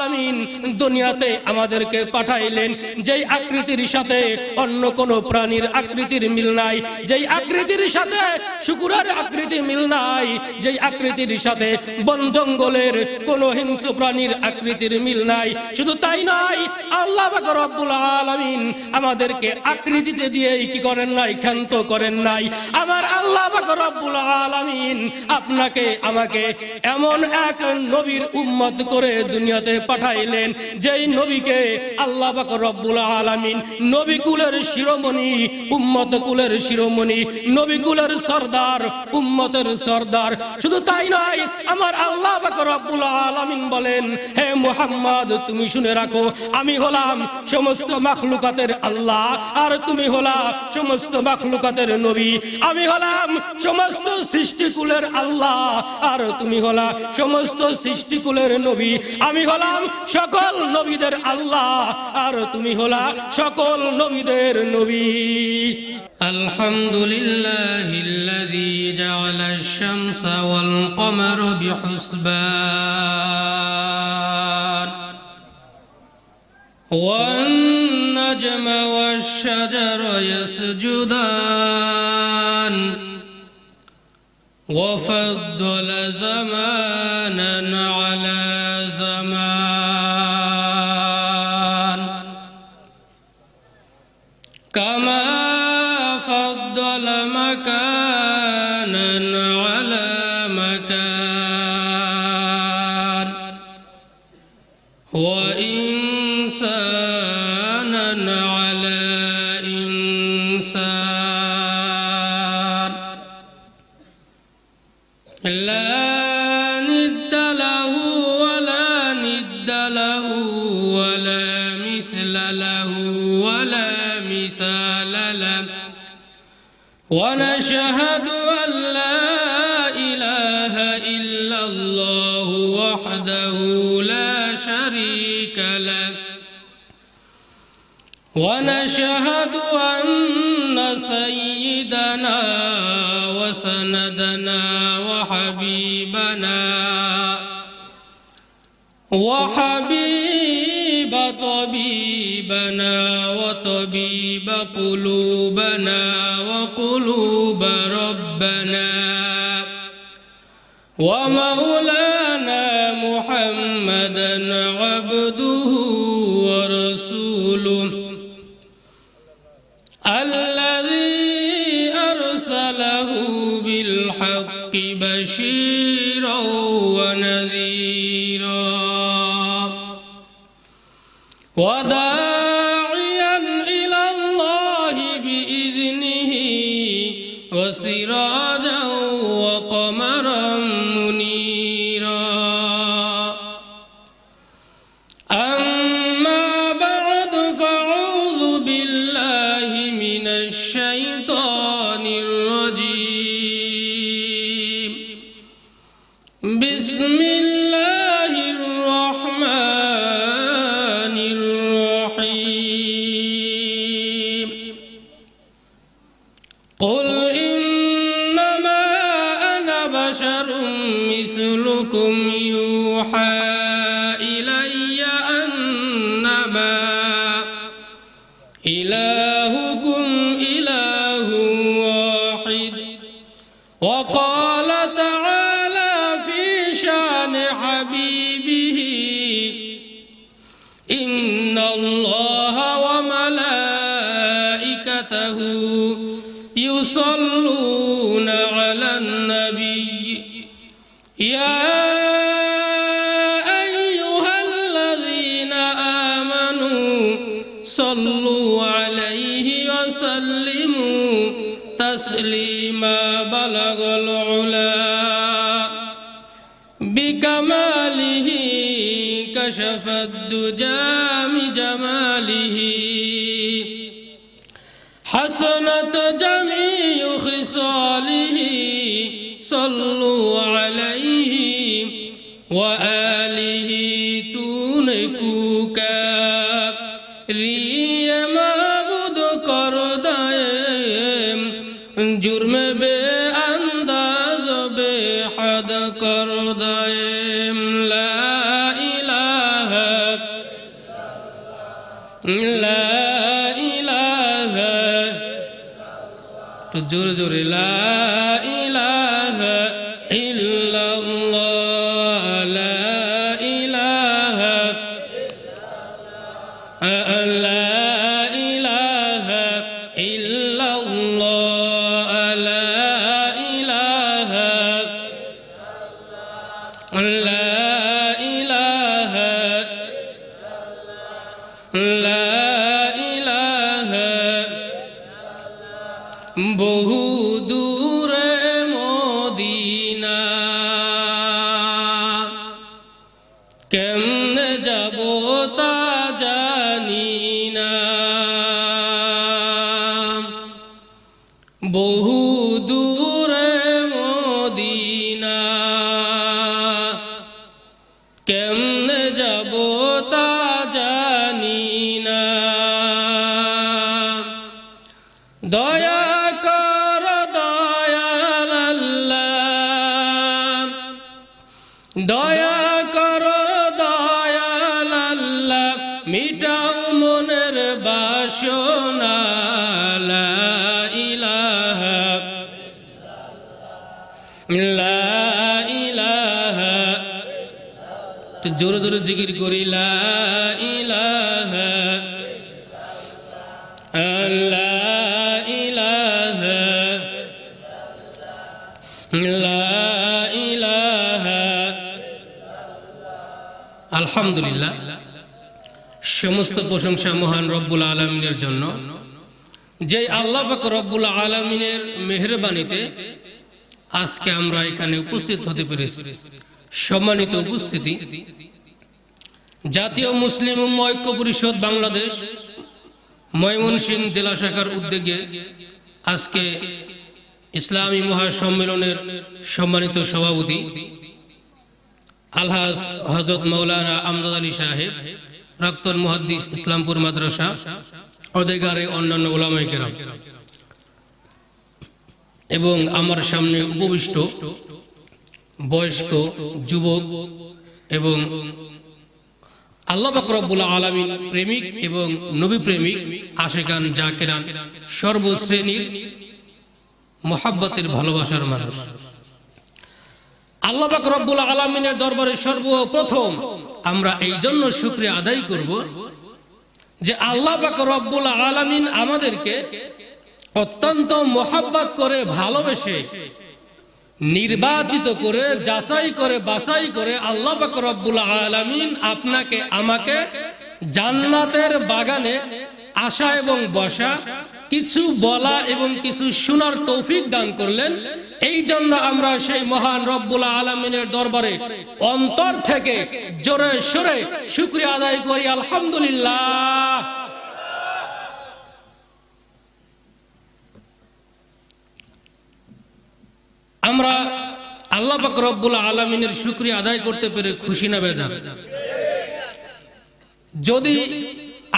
আলামিন দুনিয়াতে আমাদেরকে পাঠাইলেন যেই আকৃতির সাথে অন্য কোন প্রাণীর আকৃতির মিল নাই, যেই আকৃতির সাথে শুকুরের আকৃতি মিল নাই, যেই আকৃতির সাথে বন জঙ্গলের কোন হিংস্র প্রাণীর আকৃতির মিল নাই। শুধু তাই নয়, আল্লাহ পাক রব্বুল আলামিন আমাদেরকে আকৃতিতে দিয়েই কি করেন নাই, ক্ষান্ত করেন নাই। আমার আল্লাহ পাক রব্বুল আলামিন আপনাকে আমাকে এমন এক নবীর উম্মত করে দুনিয়াতে পাঠাইলেন, যেই নবীকে আল্লাহ পাক রব্বুল আলামিন নবী কুলের শিরোমণি, উম্মত কুলের শিরোমণি, নবী কুলের সরদার, উম্মতের সরদার। শুধু তাই নয়, আমার আল্লাহ পাক রব্বুল আলামিন বলেন, হে মুহাম্মদ তুমি শুনে রাখো, আমি হলাম সমস্ত মাখলুকাতের আল্লাহ আর তুমি হলা সমস্ত মাখলুকাতের নবী। আমি হলাম সমস্ত সৃষ্টিকুলের আল্লাহ আর তুমি হলা সমস্ত সৃষ্টিকুলের নবী। আমি হলাম সকল নবীদের আল্লাহ আর তুমি হলা সকল নবীদের নবী। আলহামদুলিল্লাহিল্লাযী জাআলাশ শামসা ওয়াল কমারা বিহুসবান ওয়ান নাজমা ওয়াশ শাজারা ইয়াসজুদান ওয়া ফাদ্দালা জামানান আলা জামান কামা ফাদ্দালা মাকানান আলা মাকান ওয়া ইনসানান আলা ইনসান লা নিদ্দা লাহু ওয়া লা নিদ্দা লাহু ওয়া লা মিছলা লাহু ওয়া লা মিসালা লাহু ওয়া নাশহাদু আন লা ইলাহা ইল্লাল্লাহু ওয়াহদাহু লা শারীকা লাহু ওয়া নাশহাদু আন্না সাইয়্যিদানা ওয়া সানাদানা ওয়া হাবিবানা ওয়া হাবিবা তাবিবানা ওয়া তাবিবা কুলুবানা ওয়া কুলুবা রাব্বানা ওয়া মাওলানা মুহাম্মাদান আবদুহু ওয়া রাসূলুহু الذي أرسله بالحق بشيرا ونذيرا وداعيا إلى الله بإذنه وسراجا وقمرا منيرا أما بعد فأعوذ بالله من الشيطان الرجيم بسم الله الرحمن الرحيم قل إنما أنا بشر مثلكم يوحى إلي أنما إلهكم إله واحد وقال تعالى في شان حبيبه إن الله وملائكته يصلون على النبي يا أيها الذين آمنوا صلوا عليه وسلموا تسليما بلغ العلا بكماله كشف الدجى بجماله حسنت جميع خصاله صلوا عليه وآله تونكوكا রিয়ে মাবুদ কর দায়েম জুরম বে আন্দাজ বে হাদ কর দায়েম লা ইলাহা লা ইলাহা, তো জোরে জোরে লা ইলাহা ইল্লাল্লাহ, লা ইলাহা, লা ইলাহা ইল্লাল্লাহ, লা ইলাহা, লা ইলাহা, লা ইলাহা। বহু দূরে মদিনা, কেমনে যাব তা জানি না। বহু দূরে মদিনা, কেমনে যাব তা জানি না। দয়া কর দয়াল আল্লাহ, দয়া কর দয়াল আল্লাহ, মিটাও মনের বাসনা। লা ইলাহা, লা ইলাহা, তো জোরে জোরে জিকির করি লা ইলাহা, লা ইলাহা, লা ইলাহা। আলহামদুলিল্লাহ, সমস্ত প্রশংসা মহান রব্বুল আলামিনের জন্য, যে আল্লাহ পাক রব্বুল আলামিনের মেহেরবানিতে আজকে আমরা এখানে উপস্থিত হতে পেরেছি। সম্মানিত উপস্থিতি, জাতীয় মুসলিম উম্মাহ ঐক্য পরিষদ বাংলাদেশ ময়মনসিংহ জেলা শাখার উদ্যোগে আজকে ইসলামী মহাসম্মেলনের সম্মানিত সভাপতি আলহাজ হযরত মাওলানা আমজাদ আলী সাহেব, প্রাক্তন মুহাদ্দিস, ইসলামপুর মাদ্রাসা, অদেগারে অন্যান্য উলামায়ে কেরাম, এবং আমার সামনে উপবিষ্ট বয়স্ক, যুবক এবং আল্লাহ পাক রব্বুল আলামিন প্রেমিক এবং নবী প্রেমিক, আশিকান, জাকিরান, সর্বশ্রেণীর মহাব্বতের ভালোবাসার মানুষ, আল্লাহ পাক রব্বুল আলামিনের দরবারে সর্বপ্রথম আমরা এই জন্য শুকরিয়া আদায় করব যে আল্লাহ পাক রব্বুল আলামিন আমাদেরকে অত্যন্ত মহাব্বত করে, ভালোবেসে, নির্বাচিত করে, যাচাই করে, বাছাই করে আল্লাহ পাক রব্বুল আলামিন আপনাকে আমাকে জান্নাতের বাগানে আসা এবং বসা, কিছু বলা এবং কিছু শোনার তৌফিক দান করলেন। এই জন্য আমরা সেই মহান রব্বুল আলামিনের দরবারে অন্তর থেকে জোরে সোরে শুকরিয়া আদায় করি, আলহামদুলিল্লাহ। আমরা আল্লাহ পাক রব্বুল আলামিনের শুকরিয়া আদায় করতে পেরে খুশি না বেজার? যদি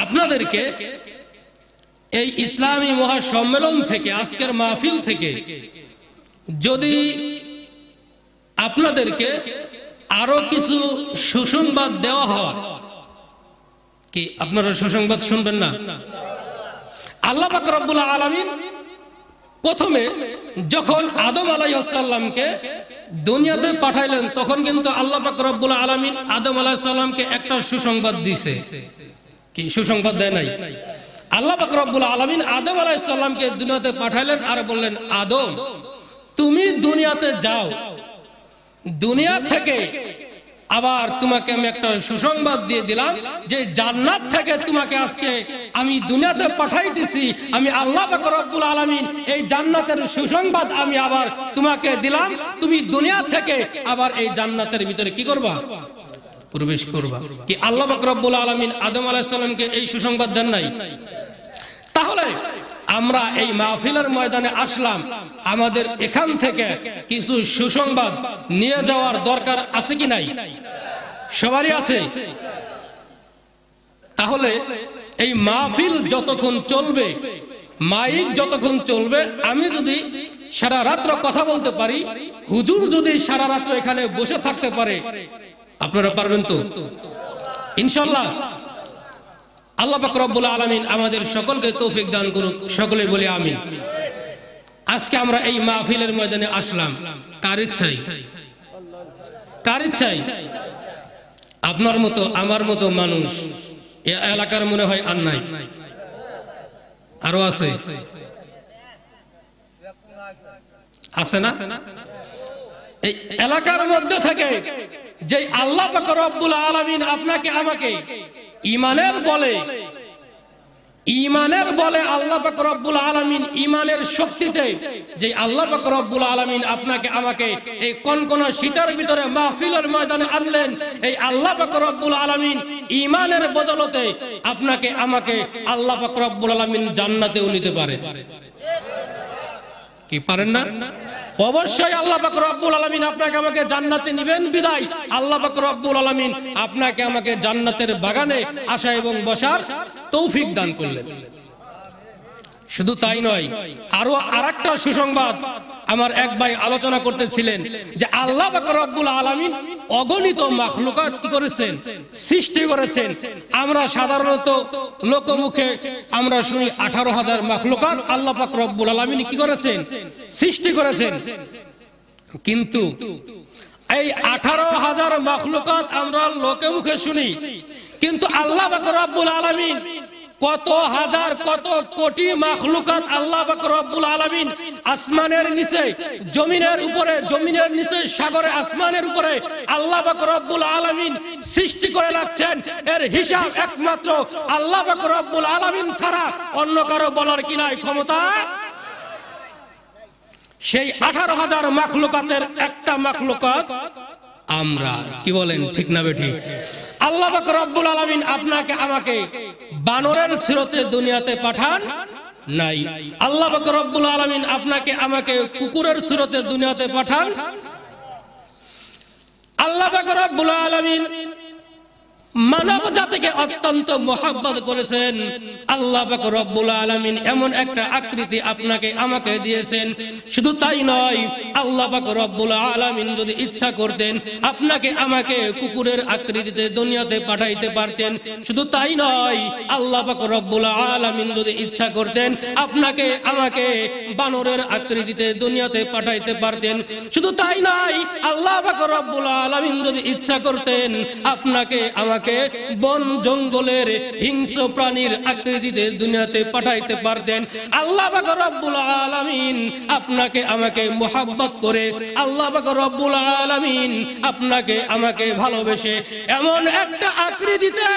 আপনাদেরকে এই ইসলামী মহাসম্মেলন থেকে, আজকের মাহফিল থেকে যদি আপনাদেরকে আরো কিছু সুসংবাদ দেওয়া হয়, কি আপনারা সুসংবাদ শুনবেন না? আল্লাহ পাক রব্বুল আলামিন প্রথমে যখন আদম আলাইহিস সালামকে দুনিয়াতে পাঠাইলেন, তখন কিন্তু আল্লাহ পাক রব্বুল আলামিন আদম আলাইহিস সালামকে একটা সুসংবাদ দিয়েছে। কি সুসংবাদ দেয় নাই? আল্লাহ পাক রব্বুল আলামিন আদম আলাইহিস সালামকে দুনিয়াতে পাঠাইলেন আর বললেন, আদম তুমি দুনিয়াতে যাও, দুনিয়া থেকে আবার তোমাকে আমি একটা সুসংবাদ দিয়ে দিলাম যে জান্নাত থেকে তোমাকে আজকে আমি দুনিয়াতে পাঠাইতেছি। আমি আল্লাহ পাক রব্বুল আলামিন এই জান্নাতের সুসংবাদ আমি আবার তোমাকে দিলাম। তুমি দুনিয়া থেকে আবার এই জান্নাতের ভিতরে কি করবা? প্রবেশ করবা। কি আল্লাহ পাক রব্বুল আলামিন আদম আলাইহিস সালামকে এই সুসংবাদ দেন নাই? তাহলে আমরা এই মাহফিলের ময়দানে আসলাম, আমাদের এখান থেকে কিছু সুসংবাদ নিয়ে যাওয়ার দরকার আছে কি নাই? সবারই আছে। তাহলে এই মাহফিল যতক্ষণ চলবে, মাইক যতক্ষণ চলবে, আমি যদি সারা রাত্র কথা বলতে পারি, হুজুর যদি সারা রাত্র এখানে বসে থাকতে পারে, আপনারা পারবেন তো ইনশাআল্লাহ? আল্লাহ পাক রব্বুল আলামিন আমাদের সকলকে তৌফিক দান করুক, সকলে বলি আমিন। আজকে আমরা এই মাহফিলের ময়দানে আসলাম কার ইচ্ছায়? কার ইচ্ছায়? আপনার মতো আমার মতো মানুষ এই এলাকার মনে হয় আর নাই, আরো আছে, আছে না? এই এলাকার মধ্যে থেকে যে আল্লাহ পাক রব্বুল আলামিন আপনাকে আমাকে ঈমানের বলে আল্লাহ পাক রব্বুল আলামিন ঈমানের শক্তিতে যে আল্লাহ পাক রব্বুল আলামিন আপনাকে আমাকে এই কনকনা শীতের ভিতরে মাহফিলের ময়দানে আনলেন, এই আল্লাহ পাক রব্বুল আলামিন ঈমানের বদলতে আপনাকে আমাকে আল্লাহ পাক রব্বুল আলামিন জান্নাতেও নিতে পারে। কি পারেন না? অবশ্যই আল্লাহ পাক রব্বুল আলামিন আপনাকে আমাকে জান্নাতে নেবেন বিদায় আল্লাহ পাক রব্বুল আলামিন আপনাকে আমাকে জান্নাতের বাগানে আসা এবং বসার তৌফিক দান করলেন। শুধু তাই নয়, আরো আরেকটা সুসংবাদ আমার এক ভাই আলোচনা করতেছিলেন যে আল্লাহ পাক রব্বুল আলামিন অগণিত মাখলুকাত কি করেছেন? সৃষ্টি করেছেন। আমরা সাধারণত লোকমুখে আমরা শুনি 18,000 মাখলুকাত আল্লাহ পাক রব্বুল আলামিন কি করেছেন? সৃষ্টি করেছেন। কিন্তু এই 18,000 মাখলুকাত আমরা লোকে মুখে শুনি, কিন্তু আল্লাহ পাক রব্বুল আলামিন কত হাজার কত কোটি মাখলুকাত আল্লাহ পাক রব্বুল আলামিন আসমানের নিচে, জমিনের উপরে, জমিনের নিচে, সাগরে, আসমানের উপরে আল্লাহ পাক রব্বুল আলামিন সৃষ্টি করে রাখছেন। এর হিসাব একমাত্র আল্লাহ পাক রব্বুল আলামিন ছাড়া অন্য কারো বলার কি নাই ক্ষমতা? সেই 18,000 মাখলুকাতের একটা মাখলুকাত আমরা। কি বলেন, ঠিক না বেঠিক? আল্লাহ পাক রব্বুল আলামিন আপনাকে আমাকে বানরের ছিরতে দুনিয়াতে পাঠান নাই। আল্লাহ পাক রব্বুল আলামিন আপনাকে আমাকে কুকুরের ছিরতে দুনিয়াতে পাঠান। আল্লাহ পাক রব্বুল আলামিন মানব জাতিকে অত্যন্ত মোহাব্বত করেছেন। আল্লাহ পাক রব্বুল আলামিন এমন একটা আকৃতি আপনাকে আমাকে দিয়েছেন। শুধু তাই নয়, আল্লাহ পাক রব্বুল আলামিন যদি ইচ্ছা করতেন আপনাকে আমাকে কুকুরের আকৃতিতে দুনিয়াতে পাঠাইতে পারতেন। শুধু তাই নয়, আল্লাহ পাক রব্বুল আলামিন যদি ইচ্ছা করতেন আপনাকে আমাকে বানরের আকৃতিতে দুনিয়াতে পাঠাইতে পারতেন। শুধু তাই নয়, আল্লাহ পাক রব্বুল আলামিন যদি ইচ্ছা করতেন আপনাকে আমাকে বন জঙ্গলের হিংস্র প্রাণীর আকৃতিতে দুনিয়াতে পাঠাইতে পারতেন। আল্লাহ পাক রব্বুল আলামিন আপনাকে আমাকে মোহাব্বত করে, আল্লাহ পাক রব্বুল আলামিন আপনাকে আমাকে ভালোবেসে এমন একটা আকৃতিতে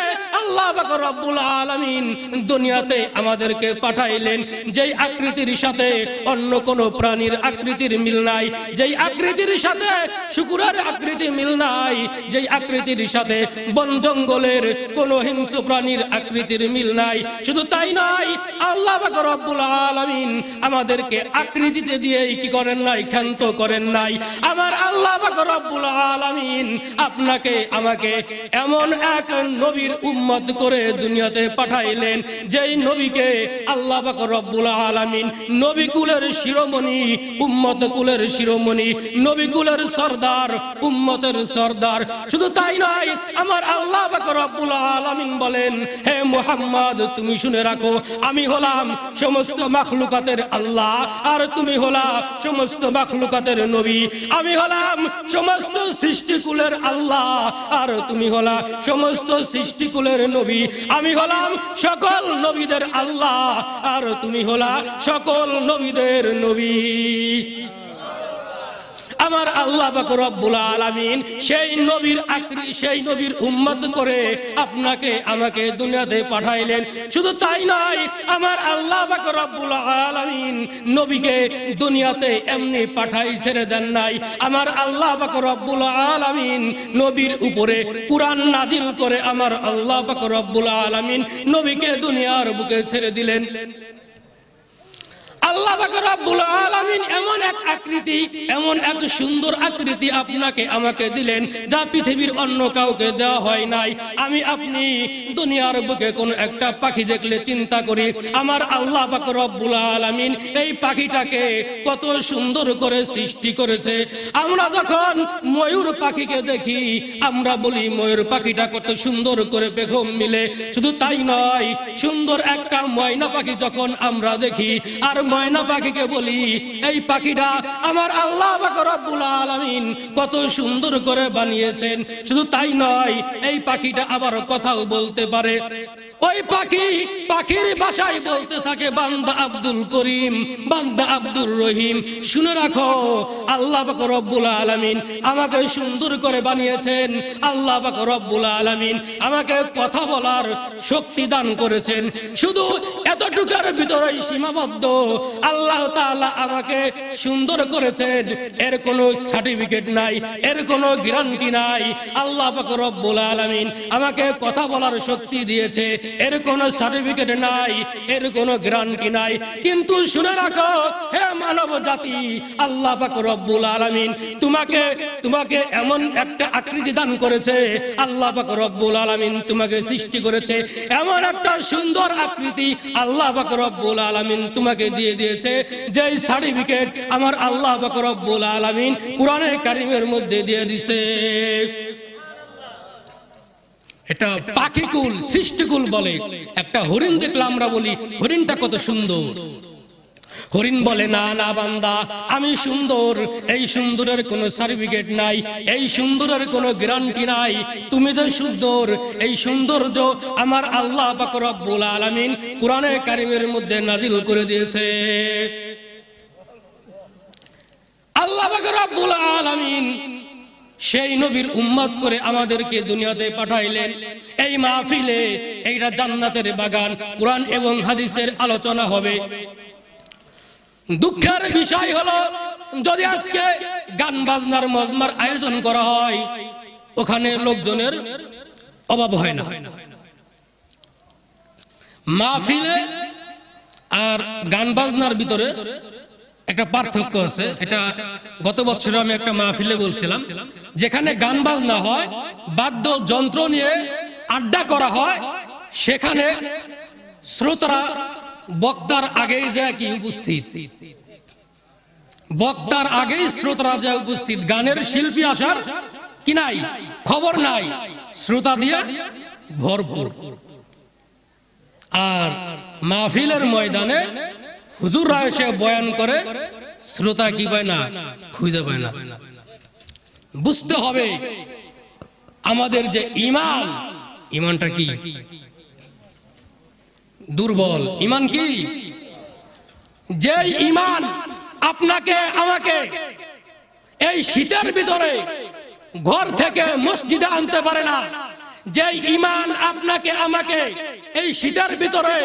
আল্লাহ পাক রব্বুল আলামিন দুনিয়াতে আমাদেরকে পাঠাইলেন যেই আকৃতির সাথে অন্য কোন প্রাণীর আকৃতির মিল নাই, যেই আকৃতির সাথে শুকুরের আকৃতি মিল নাই, যেই আকৃতির সাথে বন জঙ্গলের কোন হিংস্র প্রাণীর আকৃতির মিল নাই। শুধু তাই নয়, আল্লাহ পাক রব্বুল আলামিন আমাদেরকে আকৃতিতে দিয়েই কি করেন নাই? ক্ষান্ত করেন নাই। আমার আল্লাহ পাক রব্বুল আলামিন আপনাকে আমাকে এমন এক নবীর উম্মত করে দুনিয়াতে পাঠাইলেন যেই নবীকে আল্লাহ পাক রব্বুল আলামিন নবী কুলের শিরোমণি, উম্মত কুলের শিরোমণি, নবী কুলের সরদার, উম্মতের সরদার। শুধু তাই নয়, আমার আল্লাহ পাক রব্বুল আলামিন বলেন, হে মুহাম্মদ তুমি শুনে রাখো, আমি হলাম সমস্ত মাখলুকাতের আল্লাহ আর তুমি হলা সমস্ত মাখলুকাতের নবী। আমি হলাম সমস্ত সৃষ্টিকুলের আল্লাহ আর তুমি হলা সমস্ত সৃষ্টিকুলের নবী। আমি হলাম সকল নবীদের আল্লাহ আর তুমি হলা সকল নবীদের নবী। আমার আল্লাহ পাক রব্বুল আলামিন সেই নবীর আকৃতি, সেই নবীর উম্মত করে আপনাকে আমাকে দুনিয়াতে পাঠাইলেন। শুধু তাই নয়, আমার আল্লাহ পাক রব্বুল আলামিন নবীকে দুনিয়াতে এমনি পাঠাই ছেড়ে দেন নাই। আমার আল্লাহ পাক রব্বুল আলামিন নবীর উপরে কুরআন নাজিল করে আমার আল্লাহ পাক রব্বুল আলামিন নবীকে দুনিয়ার বুকে ছেড়ে দিলেন। আল্লাহ পাক রব্বুল আলামিন এমন এক আকৃতি, এমন এক সুন্দর আকৃতি আপনাকে আমাকে দিলেন যা পৃথিবীর অন্য কাউকে দেওয়া হয় নাই। আমি আপনি দুনিয়ার বুকে কোন একটা পাখি দেখলে চিন্তা করি আমার আল্লাহ পাক রব্বুল আলামিন এই পাখিটাকে কত সুন্দর করে সৃষ্টি করেছে। আমরা যখন ময়ূর পাখিকে দেখি আমরা বলি ময়ূর পাখিটা কত সুন্দর করে পেখম মিলে। শুধু তাই নয়, সুন্দর একটা ময়না পাখি যখন আমরা দেখি আর ময়না পাখিকে বলি এই পাখিটা আমার আল্লাহ পাক রব্বুল আলামিন কত সুন্দর করে বানিয়েছেন। শুধু তাই নয়, এই পাখিটা আবার কথাও বলতে পারে। ওই পাখি পাখির ভাষায় বলতে থাকে বান্দা আব্দুল করিম, বান্দা আব্দুর রহিম। শুনে রাখো আল্লাহ পাক রব্বুল আলামিন আমাকে সুন্দর করে বানিয়েছেন। আল্লাহ পাক রব্বুল আলামিন আমাকে কথা বলার শক্তি দান করেছেন। শুধু এতটুকুর ভিতরেই সীমাবদ্ধ। আল্লাহ তাআলা আমাকে সুন্দর করেছেন, এর কোনো সার্টিফিকেট নাই, এর কোনো গ্যারান্টি নাই। আল্লাহ পাক রব্বুল আলামিন আমাকে কথা বলার শক্তি দিয়েছে, এর কোনো সার্টিফিকেট নাই, এর কোনো গ্যারান্টি নাই। কিন্তু শুনে রাখো হে মানব জাতি, আল্লাহ পাক রব্বুল আলামিন তোমাকে এমন একটা আকৃতি দান করেছে। আল্লাহ পাক রব্বুল আলামিন তোমাকে সৃষ্টি করেছে এমন একটা সুন্দর আকৃতি। আল্লাহ পাক রব্বুল আলামিন তোমাকে দিয়ে দিয়েছে যে সার্টিফিকেট আমার আল্লাহ পাক রব্বুল আলামিন কোরআনে কারীমের মধ্যে দিয়ে দিয়েছে। এটা পাখিকুল সৃষ্টিকুল বলে। একটা হরিণ দেখলে আমরা বলি হরিণটা কত সুন্দর। হরিণ বলে না না বান্দা আমি সুন্দর, এই সুন্দরের কোনো সার্টিফিকেট নাই, এই সুন্দরের কোনো গ্যারান্টি নাই। তুমি যে সুন্দর, এই সৌন্দর্য আমার আল্লাহ পাক রব্বুল আলামিন কোরআনে কারীমের মধ্যে নাজিল করে দিয়েছে। আল্লাহ পাক রব্বুল আলামিন সেই নবীর উম্মত করে আমাদেরকে দুনিয়াতে পাঠাইলেন। এই মাহফিলে এইটা জান্নাতের বাগান, কোরআন এবং হাদিসের আলোচনা হবে। দুঃখের বিষয় হলো যদি আজকে গান বাজনার মজমার আয়োজন করা হয় ওখানে লোকজনের অভাব হয় না। মাহফিলে আর গান বাজনার ভিতরে একটা পার্থক্য আছে। এটা গত বছর আমি একটা মাহফিলে বলছিলাম, যেখানে গান বাজনা হয়, বাদ্য যন্ত্র নিয়ে আড্ডা করা হয়, সেখানে শ্রোতারা বক্তার আগেই যায় কি উপস্থিত, বক্তার আগেই শ্রোতারা যায় উপস্থিত। গানের শিল্পী আসার কি নাই, খবর নাই, শ্রোতা দিয়ে ভরপুর। আর মাহফিলের ময়দানে হুজুররা এসে বয়ান করে, শ্রোতা কি পায় না, খুঁজে পায় না। বুঝতে হবে আমাদের যে ঈমান, ঈমানটা কি দুর্বল। ঈমান কি? যে ঈমান আপনাকে আমাকে এই শীতের ভিতরে ঘর থেকে মসজিদে আনতে পারে না, যে ঈমান আপনাকে আমাকে এই শীতের ভিতরে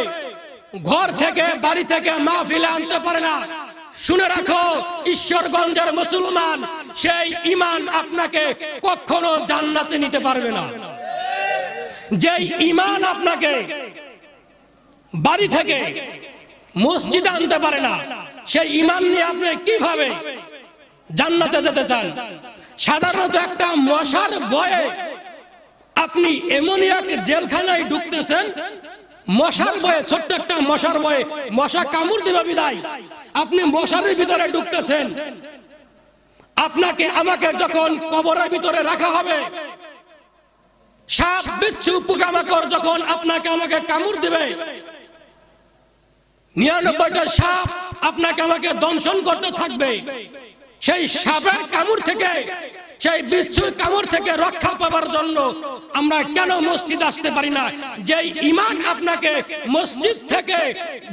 ঘর থেকে বাড়ি থেকে মাহফিলে আনতে পারে না, শুনে রাখো ঈশ্বরগঞ্জের মুসলমান সেই ঈমান আপনাকে কখনো জান্নাতে নিতে পারবে না। যে ঈমান আপনাকে বাড়ি থেকে মসজিদে আনতে পারে না, সেই ঈমান নিয়ে আপনি কিভাবে জান্নাতে যেতে চান? সাধারণত একটা মশার ভয়ে আপনি এমনই এক জেলখানায় ঢুকতেছেন, মশার ভয়ে, ছোট্ট একটা মশার ভয়ে, মশা কামড় দিবে বিদায় আপনি মশারের ভিতরে ঢুকতেছেন। আপনাকে আমাকে যখন কবরের ভিতরে রাখা হবে, সাপ বিচ্ছু পোকামাকড় যখন আপনাকে আমাকে কামড় দিবে, 99টা সাপ আপনাকে আমাকে দংশন করতে থাকবে, সেই সাপের কামড় থেকে, সেই বিচ্ছুর কামড় থেকে রক্ষা পাবার জন্য আমরা কেন মসজিদ আসতে পারি না? যেই ঈমান আপনাকে মসজিদ থেকে,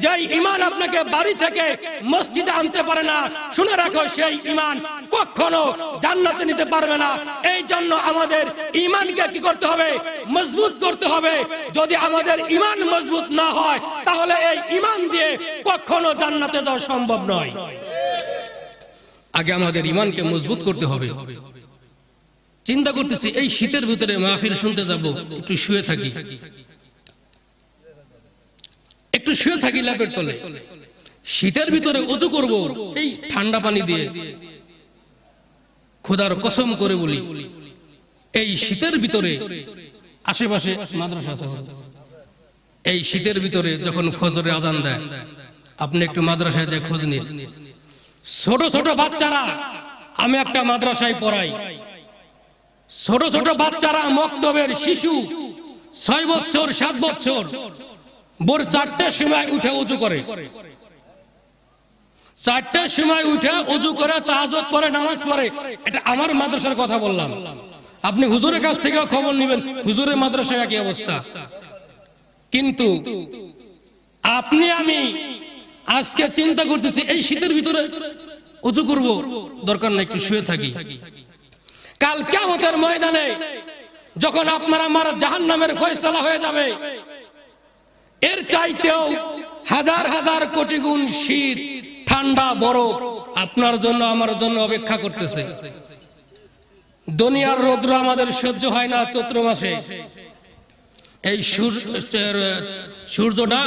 যেই ঈমান আপনাকে বাড়ি থেকে মসজিদে আনতে পারে না, শুনে রাখো সেই ঈমান কখনো জান্নাতে নিতে পারবে না। এই জন্য আমাদের ঈমানকে কি করতে হবে? মজবুত করতে হবে। যদি আমাদের ঈমান মজবুত না হয় তাহলে এই ঈমান দিয়ে কখনো জান্নাতে যাওয়া সম্ভব নয়। আগে আমাদের ঈমানকে মজবুত করতে হবে। চিন্তা করতেছি এই শীতের ভিতরে মাহফিল শুনতে যাব, একটু শুয়ে থাকি ল্যাপের তলে। শীতের ভিতরে ওযু করব এই ঠান্ডা পানি দিয়ে, খোদার কসম করে বলি এই শীতের ভিতরে আশেপাশে মাদ্রাসা আছে, এই শীতের ভিতরে যখন ফজরে আজান দেয় আপনি একটু মাদ্রাসায় যে খোঁজ নিন, ছোট ছোট বাচ্চারা, আমি একটা মাদ্রাসায় পড়াই, ছোট ছোট বাচ্চারা মক্তবের শিশু 6 বছর 7 বছর ভোর 4টার সময় উঠে ওযু করে, 4টার সময় উঠে ওযু করে তাহাজ্জুদ পড়ে, নামাজ পড়ে। এটা আমার মাদ্রাসার কথা বললাম, আপনি হুজুরের কাছ থেকে খবর নেবেন, হুজুরের মাদ্রাসায় একই অবস্থা। কিন্তু আপনি আমি আজকে চিন্তা করতেছি এই শীতের ভিতরে ওযু করব, দরকার নাই একটু শুয়ে থাকি। কাল কিয়ামতের ময়দানে যখন আপনার আমার জাহান্নামের ফয়সালা হয়ে যাবে, এর চাইতেও হাজার হাজার কোটি গুণ শীত, ঠান্ডা, বরফ আপনার জন্য আমার জন্য অপেক্ষা করতেছে। দুনিয়ার রৌদ্র আমাদের সহ্য হয় না চৈত্র মাসে, এই সূর্যটা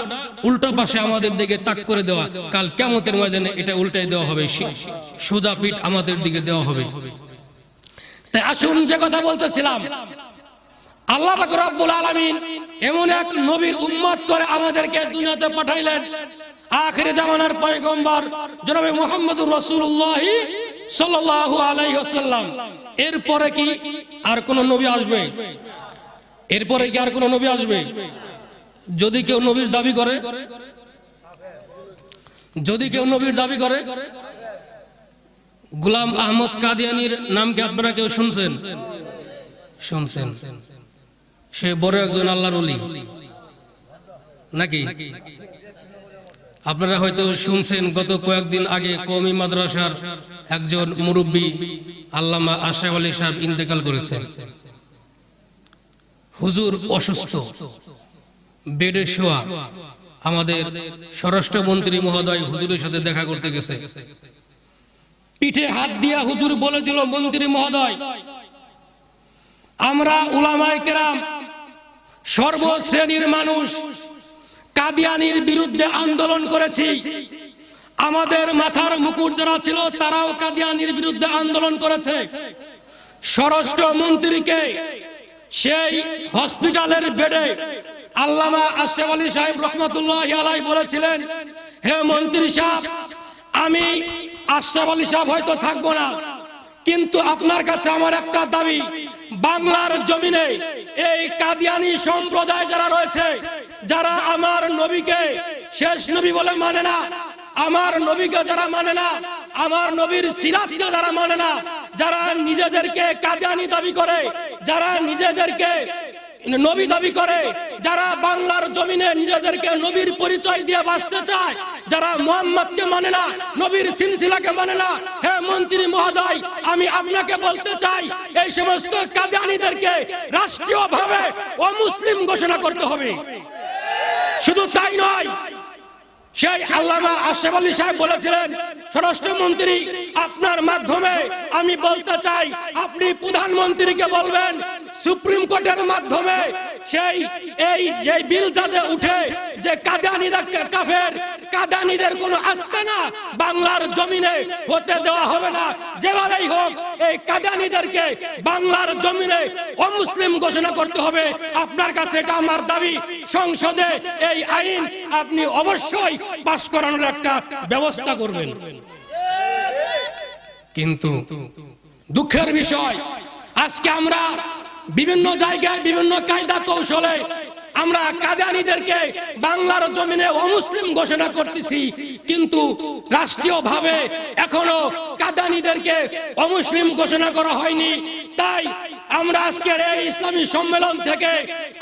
উল্টো পাশে আমাদের দিকে তাক করে দেওয়া, কাল কিয়ামতের ময়দানে এটা উল্টাই দেওয়া হবে, সোজা পিঠ আমাদের দিকে দেওয়া হবে। তাই আসুন যে কথা বলতেছিলাম, আল্লাহ পাক রব্বুল আলামিন এমন এক নবীর উম্মত করে আমাদেরকে দুনিয়াতে পাঠাইলেন, আখির জামানার পয়গম্বর জনাবে মুহাম্মদুর রাসূলুল্লাহ সাল্লাল্লাহু আলাইহি ওয়াসাল্লাম। এরপরে কি আর কোন নবী আসবে? এরপরে কি আর কোন নবী আসবে? যদি কেউ নবীর দাবি করে, যদি কেউ নবীর দাবি করে, গোলাম আহমদ কাদিয়ানীর নাম কি আপনারা কেউ শুনছেন? শুনছেন? সে বড় একজন আল্লাহর ওলি নাকি? আপনারা হয়তো শুনছেন গত কয়েকদিন আগে কওমি মাদ্রাসার একজন মুরব্বী আল্লামা আশরাফ আলী সাহেব ইন্তেকাল করেছেন। হুজুর অসুস্থ, বেডে শোয়া, আমাদের স্বরাষ্ট্রমন্ত্রী মহোদয় হুজুরের সাথে দেখা করতে গেছে, পিঠে হাত দিয়া হুজুর বলে দিল, মন্ত্রী মহোদয়, আমরা উলামায়ে কেরাম সর্বশ্রেণীর মানুষ কাদিয়ানীর বিরুদ্ধে আন্দোলন করেছি, আমাদের মাথার মুকুট যারা ছিল তারাও কাদিয়ানীর বিরুদ্ধে আন্দোলন করেছে। স্বরাষ্ট্রমন্ত্রীকে সেই হসপিটালের বেডে আল্লামা আশরাফ আলী সাহেব রহমাতুল্লাহি আলাইহি বলেছিলেন, হে মন্ত্রী সাহেব, আমি আশরাফ আলী সাহেব হয়তো থাকবো না, কিন্তু আপনার কাছে আমার একটা দাবি, বাংলার জমিনে এই কাদিয়ানী সম্প্রদায় যারা রয়েছে, যারা আমার নবীকে শেষ নবী বলে মানে না, আমার নবীকে যারা মানে না, আমার নবীর সিরাতকে যারা মানে না, যারা নিজেদেরকে কাদিয়ানী দাবি করে, যারা নিজেদেরকে নবী দাবি করে, যারা বাংলার জমিনে নিজেদেরকে নবীর পরিচয় দিয়ে বাঁচতে চায়, যারা মুহাম্মদকে মানে না, নবীর সিলসিলাকে মানে না, হে মন্ত্রী মহোদয়, আমি আপনাকে বলতে চাই, এই সমস্ত কাদিয়ানীদেরকে রাষ্ট্রীয়ভাবে অমুসলিম ঘোষণা করতে হবে। শুধু তাই নয়, সেই আল্লামা আশরাফ আলী সাহেব বলেছিলেন, স্বরাষ্ট্রমন্ত্রী, আপনার মাধ্যমে আমি বলতে চাই, আপনি প্রধানমন্ত্রীকে বলবেন, সুপ্রিম কোর্টের মাধ্যমে সেই এই যে বিল যাতে উঠে যে কাদিয়ানীরা কাফের, কাদিয়ানীদের কোনো আস্তানা বাংলার জমিনে হতে দেওয়া হবে না, যেভাবেই হোক এই কাদিয়ানীদেরকে বাংলার জমিনে অমুসলিম ঘোষণা করতে হবে। আপনার কাছে এটা আমার দাবি, সংসদে এই আইন আপনি অবশ্যই পাস করানোর একটা ব্যবস্থা করবেন। কিন্তু দুঃখের বিষয়, আজকে আমরা বিভিন্ন জায়গায় বিভিন্ন কায়দা কৌশলে আমরা কাদিয়ানীদেরকে বাংলার জমিনে অমুসলিম ঘোষণা করতেছি, কিন্তু রাষ্ট্রীয়ভাবে এখনো কাদিয়ানীদেরকে অমুসলিম ঘোষণা করা হয়নি। তাই আমরা আজকের এই ইসলামী সম্মেলন থেকে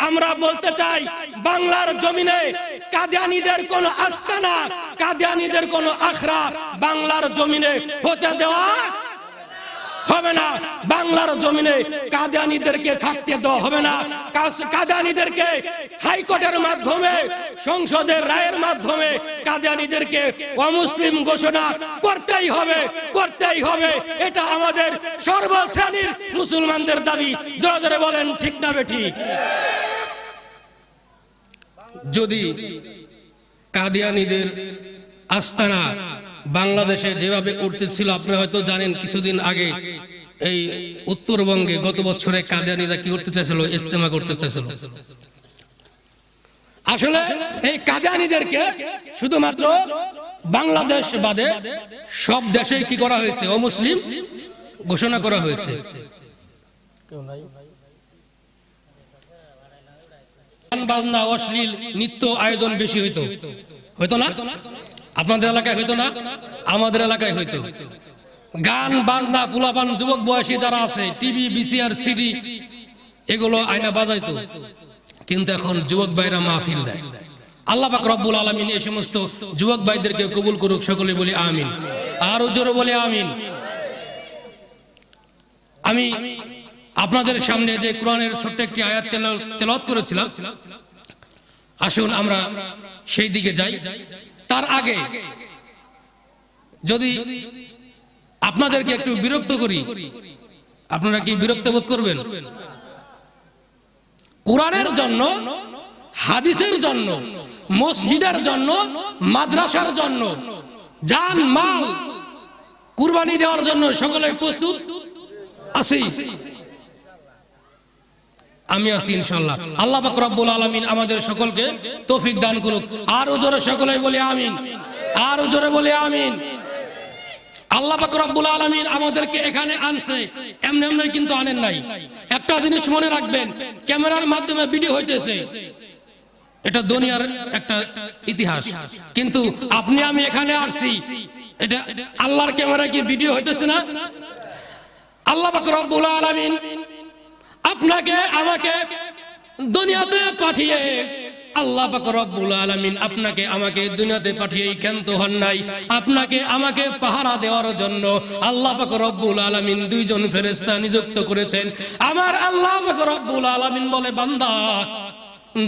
আমরা বলতে চাই, বাংলার জমিনে কাদিয়ানীদের কোনো আস্তানা, কাদিয়ানীদের কোনো আখড়া বাংলার জমিনে হতে দেওয়া হবে না, বাংলার জমিনে কাদিয়ানীদেরকে থাকতে দেওয়া হবে না। কাদিয়ানীদেরকে হাইকোর্টের মাধ্যমে, সংসদের রায়ের মাধ্যমে কাদিয়ানীদেরকে অমুসলিম ঘোষণা করতেই হবে, করতেই হবে। এটা আমাদের সর্বশ্রেণীর মুসলমানদের দাবি। জোরে জোরে বলেন, ঠিক না বেঠিক? যদি কাদিয়ানীদের আস্তানা বাংলাদেশে যেভাবে উঠতেছিল আপনি হয়তো জানেন, কিছুদিন আগে এই উত্তরবঙ্গে গত বছরে কাদিয়ানীরা কি করতে চাইছিল, ইজতেমা করতে চাইছিল। আসলে এই কাদিয়ানীদেরকে শুধুমাত্র বাংলাদেশ বাদে সব দেশে কি করা হয়েছে, অমুসলিম ঘোষণা করা হয়েছে। গান বাজনা অশ্লীল নৃত্য আয়োজন বেশি হইতো, হয়তো না? আপনাদের এলাকায় হইতো না? আমাদের এলাকায় হইতো। গান বাজনা, পোলাপান যুবক বয়সী যারা আছে, টিভি ভিসিআর সিডি এগুলো আয়না বাজাইতো। কিন্তু এখন যুবক ভাইরা মাহফিল দেয়। আল্লাহ পাক রব্বুল আলামিন এই সমস্ত যুবক ভাইদেরকে কবুল করুক, সকলে বলি আমিন। আর জোরে বলে আমিন। আমি আপনাদের সামনে যে কোরআনের ছোট্ট একটি আয়াত তেলাওয়াত করেছিলাম, আসুন আমরা সেই দিকে যাই। তার আগে যদি আপনাদেরকে একটু বিরক্ত করি, আপনারা কি বিরক্ত বোধ করবেন? কোরআনের জন্য, হাদিসের জন্য, মসজিদের জন্য, মাদ্রাসার জন্য জান মাল কুরবানি দেওয়ার জন্য সকলে প্রস্তুত আছি। আমি আছি ইনশাআল্লাহ। আল্লাহ পাক রব্বুল আলামিন আমাদের সকলকে তৌফিক দান করুক। আরো জোরে সকলে বলে আমিন, আরো জোরে বলে আমিন। আল্লাহ পাক রব্বুল আলামিন আমাদেরকে এখানে আনছে, এমনি এমনি কিন্তু আনেন নাই। একটা জিনিস মনে রাখবেন, ক্যামেরার মাধ্যমে ভিডিও হইতেছে, এটা দুনিয়ার একটা ইতিহাস। কিন্তু আপনি আমি এখানে আসছি, এটা আল্লাহর ক্যামেরা কি ভিডিও হইতেছে না? আল্লাহ পাক রব্বুল আলামিন আপনাকে আমাকে দুনিয়াতে পাঠিয়ে, আল্লাহ পাক রব্বুল আলামিন আপনাকে আমাকে দুনিয়াতে পাঠিয়ে ক্ষান্ত হন নাই। আপনাকে আমাকে পাহারা দেওয়ার জন্য আল্লাহ পাক রব্বুল আলামিন দুইজন ফেরেশতা নিযুক্ত করেছেন। আমার আল্লাহ পাক রব্বুল আলামিন বলে, বান্দা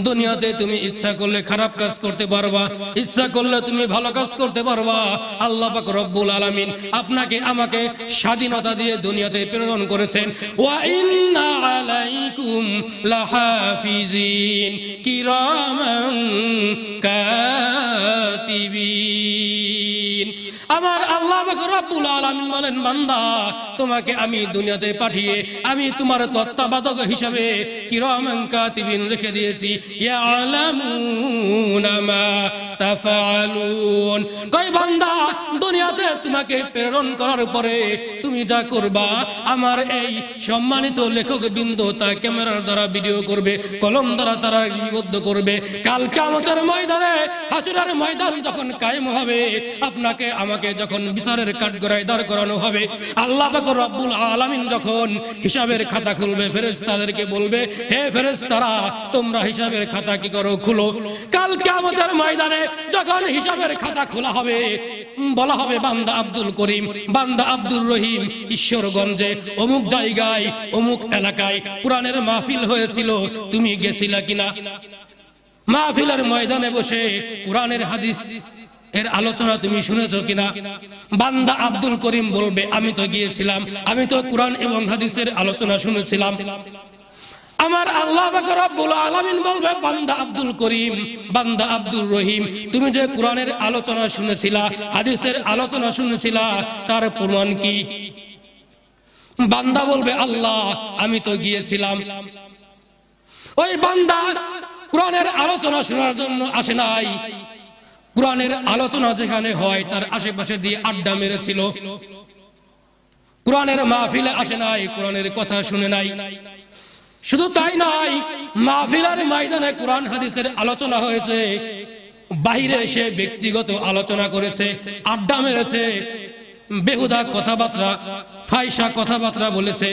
দুনিয়াতে তুমি ইচ্ছা করলে খারাপ কাজ করতে পারবা, ইচ্ছা করলে তুমি ভালো কাজ করতে পারবা। আল্লাহ পাক রব্বুল আলামিন আপনাকে আমাকে স্বাধীনতা দিয়ে দুনিয়াতে প্রেরণ করেছেন। ওয়া ইন্না আলাইকুম লাহাফিজিন কিরামান কাতিবিন। আমার আল্লাহ পাক রব্বুল আলামিন বলেন, বান্দা তোমাকে আমি দুনিয়াতে পাঠিয়ে আমি তোমার তত্ত্বাবধায়ক হিসাবে কিরামান কাতিবিন রেখে দিয়েছি। ইয়ালামুনা মা তাফআলুন। কই বান্দা, দুনিয়াতে তোমাকে প্রেরণ করার পরে তুমি যা করবা, আমার এই সম্মানিত লেখক বিন্দু তা ক্যামেরার দ্বারা ভিডিও করবে, কলম দ্বারা তারা লিপিবদ্ধ করবে। কাল কিয়ামতের ময়দানে, হাসরের ময়দান যখন কায়েম হবে, আপনাকে আমাকে যখন বিচারের কাঠগড়ায় দাঁড় করানো হবে, আল্লাহ পাক রব্বুল আলামিন যখন হিসাবের খাতা খুলবে, ফেরেশতাদেরকে বলবে, হে ফেরেশতারা তোমরা হিসাবের খাতা কি করো, খুলো। কাল কিয়ামতের ময়দানে যখন হিসাবের খাতা খোলা হবে, বলা হবে, বান্দা আব্দুল করিম, বান্দা আব্দুর রহিম, ঈশ্বরগঞ্জে অমুক জায়গায় অমুক এলাকায় কোরআনের মাহফিল হয়েছিল, তুমি গেছিলা কিনা? মাহফিলের ময়দানে বসে কোরআনের হাদিস এর আলোচনা তুমি শুনেছো কিনা? বান্দা আব্দুল করিম বলবে, আমি তো গিয়েছিলাম, আমি তো কোরআন এবং হাদিসের আলোচনা শুনেছিলাম। আমার আল্লাহ পাক রব্বুল আলামিন বলবে, বান্দা আব্দুল করিম, বান্দা আব্দুর রহিম, তুমি যে কোরআনের আলোচনা শুনেছিলা, হাদিসের আলোচনা শুনেছিলা, তার প্রমাণ কি? বান্দা বলবে, আল্লাহ আমি তো গিয়েছিলাম। ওই বান্দা কোরআনের আলোচনা শোনার জন্য আসে নাই, কোরআনের আলোচনা যেখানে হয় তার আশেপাশে দিয়ে আড্ডা মেরেছিল। কোরআনের মাহফিলে আসে নাই, কোরআনের কথা শুনে নাই। শুধু তাই নয়, মাহফিলের ময়দানে কোরআন হাদিসের আলোচনা হয়েছে, বাইরে এসে ব্যক্তিগত আলোচনা করেছে, আড্ডা মেরেছে, বেহুদা কথাবার্তা, ফাইসা কথাবার্তা বলেছে।